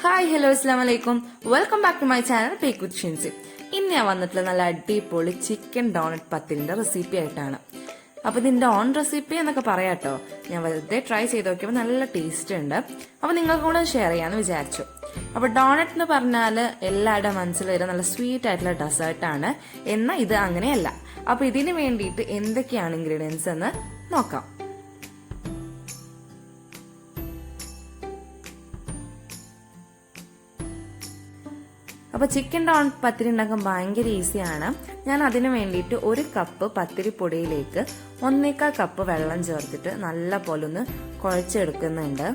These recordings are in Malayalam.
ഹായ് ഹലോ അസ്സലാമലൈക്കും welcome back to my channel bake with Shincy. ഇന്ന് ഞാൻ വന്നിട്ടുള്ള നല്ല അടിപൊളി ചിക്കൻ ഡോണറ്റ് പത്തിരിന്റെ റെസിപ്പി ആയിട്ടാണ്. അപ്പൊ ഇതിന്റെ ഓൺ റെസിപ്പി എന്നൊക്കെ പറയാട്ടോ, ഞാൻ വെറുതെ ട്രൈ ചെയ്ത് നോക്കിയപ്പോൾ നല്ല ടേസ്റ്റ് ഉണ്ട്. അപ്പൊ നിങ്ങൾക്ക് കൂടെ ഷെയർ ചെയ്യാന്ന് വിചാരിച്ചു. അപ്പൊ ഡോണറ്റ് എന്ന് പറഞ്ഞാല് എല്ലാവരുടെ മനസ്സിൽ വരുന്ന നല്ല സ്വീറ്റ് ആയിട്ടുള്ള ഡെസേർട്ടാണ്. എന്നാൽ ഇത് അങ്ങനെയല്ല. അപ്പൊ ഇതിന് വേണ്ടിയിട്ട് എന്തൊക്കെയാണ് ഇൻഗ്രീഡിയൻസ് എന്ന് നോക്കാം. അപ്പോൾ ചിക്കൻ ഡോണറ്റ് പത്തിരി ഉണ്ടാക്കാൻ ഭയങ്കര ഈസിയാണ്. ഞാൻ അതിന് വേണ്ടിയിട്ട് 1 കപ്പ് പത്തിരിപ്പൊടിയിലേക്ക് 1/4 കപ്പ് വെള്ളം ചേർത്തിട്ട് നല്ല പോലെ ഒന്ന് കുഴച്ചെടുക്കുന്നുണ്ട്.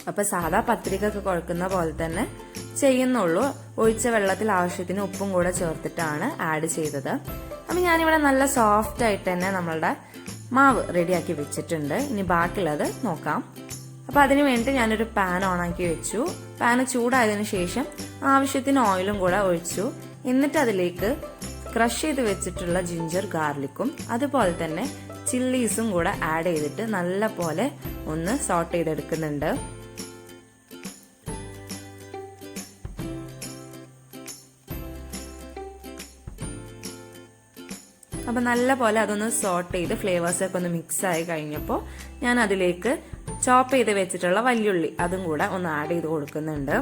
അപ്പൊ സാധാ പത്തിരിക്കൊക്കെ കുഴക്കുന്ന പോലെ തന്നെ ചെയ്യുന്നുള്ളൂ. ഒഴിച്ച വെള്ളത്തിൽ ആവശ്യത്തിന് ഉപ്പും കൂടെ ചേർത്തിട്ടാണ് ആഡ് ചെയ്തത്. അപ്പൊ ഞാനിവിടെ നല്ല സോഫ്റ്റ് ആയിട്ട് തന്നെ നമ്മളുടെ മാവ് റെഡിയാക്കി വെച്ചിട്ടുണ്ട്. ഇനി ബാക്കിയുള്ളത് നോക്കാം. അപ്പൊ അതിന് വേണ്ടി ഞാനൊരു പാൻ ഓണാക്കി വെച്ചു. പാന് ചൂടായതിനു ശേഷം ആവശ്യത്തിന് ഓയിലും കൂടെ ഒഴിച്ചു. എന്നിട്ട് അതിലേക്ക് ക്രഷ് ചെയ്ത് വെച്ചിട്ടുള്ള ജിഞ്ചർ ഗാർലിക്കും അതുപോലെ തന്നെ ചില്ലീസും കൂടെ ആഡ് ചെയ്തിട്ട് നല്ല പോലെ ഒന്ന് സോട്ട് ചെയ്തെടുക്കുന്നുണ്ട്. അപ്പൊ നല്ല പോലെ അതൊന്ന് സോട്ട് ചെയ്ത് ഫ്ലേവേഴ്സ് ഒക്കെ ഒന്ന് മിക്സ് ആയി കഴിഞ്ഞപ്പോൾ ഞാൻ അതിലേക്ക് ചോപ്പ് ചെയ്ത് വെച്ചിട്ടുള്ള വല്യുള്ളി അതും കൂടെ ഒന്ന് ആഡ് ചെയ്ത് കൊടുക്കുന്നുണ്ട്.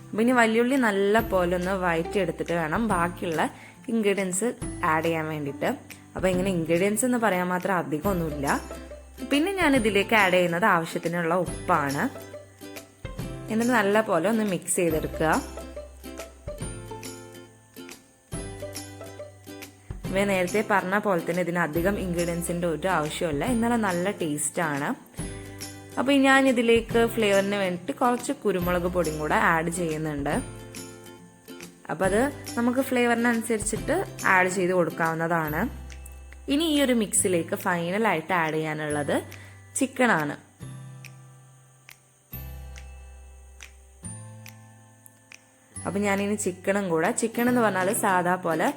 അപ്പൊ ഇനി വല്യുള്ളി നല്ല പോലെ ഒന്ന് വഴറ്റി എടുത്തിട്ട് വേണം ബാക്കിയുള്ള ഇൻഗ്രീഡിയൻസ് ആഡ് ചെയ്യാൻ വേണ്ടിയിട്ട്. അപ്പൊ ഇങ്ങനെ ഇൻഗ്രീഡിയൻസ് എന്ന് പറയാൻ മാത്രം അധികം ഒന്നുമില്ല. പിന്നെ ഞാൻ ഇതിലേക്ക് ആഡ് ചെയ്യുന്നത് ആവശ്യത്തിനുള്ള ഉപ്പാണ്. എന്നിട്ട് നല്ല പോലെ ഒന്ന് മിക്സ് ചെയ്തെടുക്കുക. നേരത്തെ പറഞ്ഞ പോലെ തന്നെ ഇതിന് അധികം ഇൻഗ്രീഡിയൻസിന്റെ ഒരു ആവശ്യമില്ല, എന്നാലും നല്ല ടേസ്റ്റ് ആണ്. അപ്പൊ ഞാൻ ഇതിലേക്ക് ഫ്ലേവറിന് വേണ്ടിയിട്ട് കുറച്ച് കുരുമുളക് പൊടിയും കൂടെ ആഡ് ചെയ്യുന്നുണ്ട്. അപ്പൊ അത് നമുക്ക് ഫ്ലേവറിനനുസരിച്ചിട്ട് ആഡ് ചെയ്ത് കൊടുക്കാവുന്നതാണ്. ഇനി ഈ ഒരു മിക്സിലേക്ക് ഫൈനലായിട്ട് ആഡ് ചെയ്യാനുള്ളത് ചിക്കൻ ആണ്. അപ്പൊ ഞാനിനി ചിക്കൻ എന്ന് പറഞ്ഞാൽ സാധാ പോലെ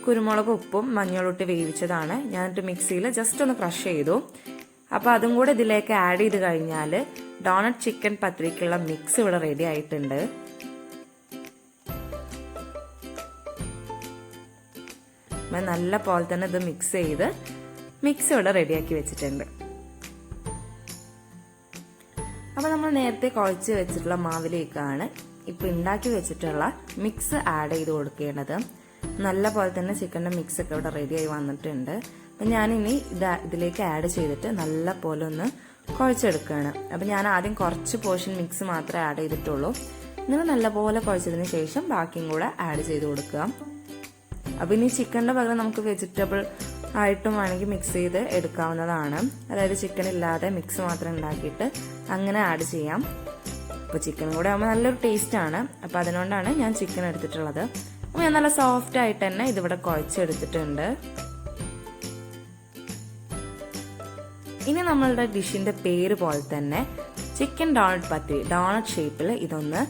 കുരുമുളക് ഉപ്പും മഞ്ഞളിട്ട് വേവിച്ചതാണ്. ഞാനിട്ട് മിക്സിയിൽ ജസ്റ്റ് ഒന്ന് ക്രഷ് ചെയ്തു. അപ്പൊ അതും കൂടെ ഇതിലേക്ക് ആഡ് ചെയ്ത് കഴിഞ്ഞാൽ ഡോണറ്റ് ചിക്കൻ പത്തിരിക്കുള്ള മിക്സ് ഇവിടെ റെഡി ആയിട്ടുണ്ട്. നല്ല പോലെ തന്നെ ഇത് മിക്സ് ഇവിടെ റെഡിയാക്കി വെച്ചിട്ടുണ്ട്. അപ്പൊ നമ്മൾ നേരത്തെ കുഴച്ച് വെച്ചിട്ടുള്ള മാവിലേക്കാണ് ഇപ്പൊ ഉണ്ടാക്കി വെച്ചിട്ടുള്ള മിക്സ് ആഡ് ചെയ്ത് കൊടുക്കേണ്ടത്. നല്ല പോലെ തന്നെ ചിക്കൻ്റെ മിക്സ് ഒക്കെ ഇവിടെ റെഡി ആയി വന്നിട്ടുണ്ട്. അപ്പം ഞാനിനി ഇതിലേക്ക് ആഡ് ചെയ്തിട്ട് നല്ല പോലെ ഒന്ന് കുഴച്ചെടുക്കുകയാണ്. അപ്പം ഞാൻ ആദ്യം കുറച്ച് പോർഷൻ മിക്സ് മാത്രമേ ആഡ് ചെയ്തിട്ടുള്ളൂ. എന്നിട്ട് നല്ലപോലെ കുഴച്ചതിന് ശേഷം ബാക്കിയും കൂടെ ആഡ് ചെയ്ത് കൊടുക്കുക. അപ്പം ഇനി ചിക്കൻ്റെ പകരം നമുക്ക് വെജിറ്റബിൾ ആയിട്ടും വേണമെങ്കിൽ മിക്സ് ചെയ്ത് എടുക്കാവുന്നതാണ്. അതായത് ചിക്കൻ ഇല്ലാതെ മിക്സ് മാത്രം ഉണ്ടാക്കിയിട്ട് അങ്ങനെ ആഡ് ചെയ്യാം. അപ്പോൾ ചിക്കൻ കൂടെ ആകുമ്പോൾ നല്ലൊരു ടേസ്റ്റ് ആണ്. അപ്പം അതുകൊണ്ടാണ് ഞാൻ ചിക്കൻ എടുത്തിട്ടുള്ളത്. അപ്പോൾ ഞാൻ നല്ല സോഫ്റ്റ് ആയിട്ട് തന്നെ ഇതിവിടെ കുഴച്ചെടുത്തിട്ടുണ്ട്. ഇനി നമ്മളുടെ ഡിഷിന്റെ പേര് പോലെ തന്നെ ചിക്കൻ ഡോണറ്റ് പത്തിരി ഡോണറ്റ് ഷേപ്പിൽ ഇതൊന്ന്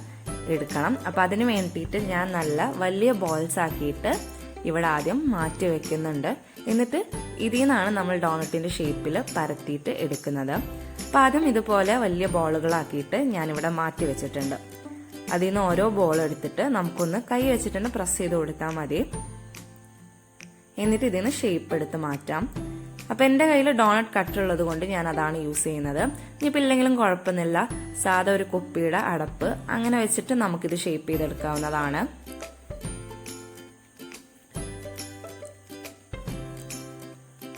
എടുക്കണം. അപ്പം അതിന് വേണ്ടിയിട്ട് ഞാൻ നല്ല വലിയ ബോൾസ് ആക്കിയിട്ട് ഇവിടെ ആദ്യം മാറ്റി വെക്കുന്നുണ്ട്. എന്നിട്ട് ഇതിൽ നിന്നാണ് നമ്മൾ ഡോണറ്റിന്റെ ഷേപ്പിൽ പരത്തിയിട്ട് എടുക്കുന്നത്. അപ്പം ആദ്യം ഇതുപോലെ വലിയ ബോളുകളാക്കിയിട്ട് ഞാനിവിടെ മാറ്റി വെച്ചിട്ടുണ്ട്. അതിൽ നിന്ന് ഓരോ ബോൾ എടുത്തിട്ട് നമുക്കൊന്ന് കൈ വെച്ചിട്ട് പ്രസ് ചെയ്ത് കൊടുത്താൽ മതി. എന്നിട്ട് ഇതിന് ഷേപ്പ് എടുത്ത് മാറ്റാം. അപ്പൊ എന്റെ കയ്യിൽ ഡോണറ്റ് കട്ടർ ഉള്ളത് കൊണ്ട് ഞാൻ അതാണ് യൂസ് ചെയ്യുന്നത്. ഇനിയിപ്പോൾ ഇല്ലെങ്കിലും കുഴപ്പമൊന്നുമില്ല, സാധാ ഒരു കുപ്പിയുടെ അടപ്പ് അങ്ങനെ വെച്ചിട്ട് നമുക്കിത് ഷേപ്പ് ചെയ്തെടുക്കാവുന്നതാണ്.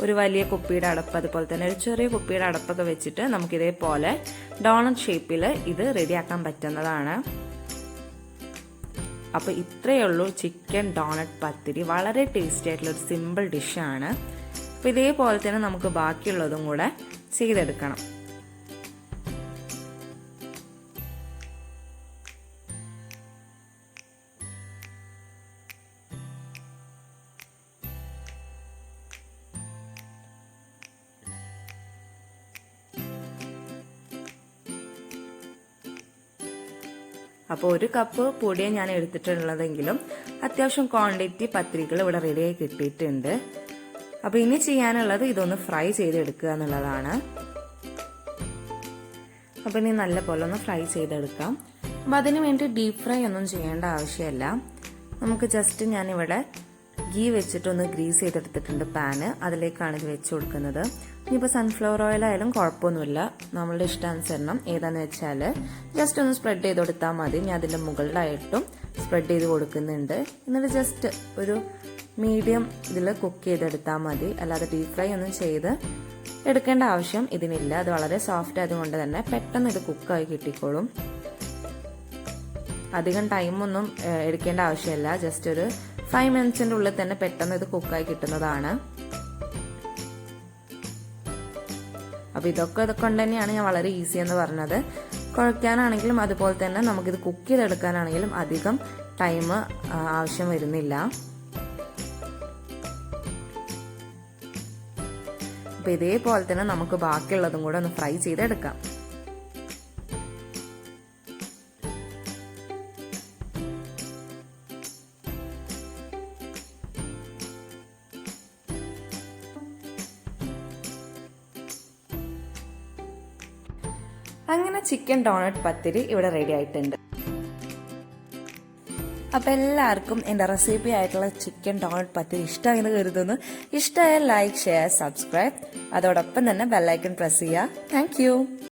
ഒരു വലിയ കുപ്പിയുടെ അടപ്പ് അതുപോലെ തന്നെ ഒരു ചെറിയ കുപ്പിയുടെ അടപ്പൊക്കെ വെച്ചിട്ട് നമുക്കിതേപോലെ ഡോണറ്റ് ഷേപ്പിൽ ഇത് റെഡിയാക്കാൻ പറ്റുന്നതാണ്. അപ്പൊ ഇത്രയേ ഉള്ളൂ ചിക്കൻ ഡോണറ്റ് പത്തിരി. വളരെ ടേസ്റ്റി ആയിട്ടുള്ള ഒരു സിമ്പിൾ ഡിഷാണ്. അപ്പൊ ഇതേപോലെ തന്നെ നമുക്ക് ബാക്കിയുള്ളതും കൂടെ ചെയ്തെടുക്കണം. അപ്പോൾ 1 കപ്പ് പൊടിയെ ഞാൻ എടുത്തിട്ടുള്ളതെങ്കിലും അത്യാവശ്യം ക്വാണ്ടിറ്റി പത്തിരികൾ ഇവിടെ റെഡിയായി കിട്ടിയിട്ടുണ്ട്. അപ്പോൾ ഇനി ചെയ്യാനുള്ളത് ഇതൊന്ന് ഫ്രൈ ചെയ്തെടുക്കുക എന്നുള്ളതാണ്. അപ്പോൾ ഇനി നല്ല പോലെ ഒന്ന് ഫ്രൈ ചെയ്തെടുക്കാം. അപ്പോൾ അതിന് വേണ്ടി ഡീപ്പ് ഫ്രൈ ഒന്നും ചെയ്യേണ്ട ആവശ്യമില്ല. നമുക്ക് ജസ്റ്റ് ഞാനിവിടെ ഗീ വെച്ചിട്ടൊന്ന് ഗ്രീസ് ചെയ്തെടുത്തിട്ടുണ്ട് പാന്. അതിലേക്കാണ് ഇത് വെച്ച് കൊടുക്കുന്നത്. ഇനിയിപ്പോൾ സൺഫ്ലവർ ഓയിൽ ആയാലും കുഴപ്പമൊന്നുമില്ല, നമ്മളുടെ ഇഷ്ടാനുസരണം ഏതാണെന്ന് വെച്ചാൽ ജസ്റ്റ് ഒന്ന് സ്പ്രെഡ് ചെയ്ത് കൊടുത്താൽ മതി. ഞാൻ അതിൻ്റെ മുകളിലായിട്ടും സ്പ്രെഡ് ചെയ്ത് കൊടുക്കുന്നുണ്ട്. എന്നിട്ട് ജസ്റ്റ് ഒരു മീഡിയം ഇതിൽ കുക്ക് ചെയ്തെടുത്താൽ മതി. അല്ലാതെ ഡീപ്പ് ഫ്രൈ ഒന്നും ചെയ്ത് എടുക്കേണ്ട ആവശ്യം ഇതിനില്ല. അത് വളരെ സോഫ്റ്റ് ആയതുകൊണ്ട് തന്നെ പെട്ടെന്ന് ഇത് കുക്കായി കിട്ടിക്കോളും. അധികം ടൈമൊന്നും എടുക്കേണ്ട ആവശ്യമില്ല. ജസ്റ്റ് ഒരു 5 മിനിറ്റ്സിൻ്റെ ഉള്ളിൽ തന്നെ പെട്ടെന്ന് ഇത് കുക്കായി കിട്ടുന്നതാണ്. അപ്പോൾ ഇതൊക്കെ കൊണ്ട് തന്നെയാണ് ഞാൻ വളരെ ഈസി എന്ന് പറഞ്ഞത്. കുഴയ്ക്കാനാണെങ്കിലും അതുപോലെ തന്നെ നമുക്കിത് കുക്ക് ചെയ്തെടുക്കാനാണെങ്കിലും അധികം ടൈം ആവശ്യം വരുന്നില്ല. അപ്പോൾ ഇതേപോലെ തന്നെ നമുക്ക് ബാക്കിയുള്ളതും കൂടെ ഒന്ന് ഫ്രൈ ചെയ്തെടുക്കാം. അങ്ങനെ ചിക്കൻ ഡോണട്ട് പത്തിരി ഇവിടെ റെഡി ആയിട്ടുണ്ട്. അപ്പം എല്ലാവർക്കും എൻ്റെ റെസിപ്പി ആയിട്ടുള്ള ചിക്കൻ ഡോണട്ട് പത്തിരി ഇഷ്ടമായെന്ന് കരുതുന്നു. ഇഷ്ടമായാൽ ലൈക്ക്, ഷെയർ, സബ്സ്ക്രൈബ്. അതോടൊപ്പം തന്നെ ബെല്ലൈക്കൺ പ്രസ് ചെയ്യുക. Thank you.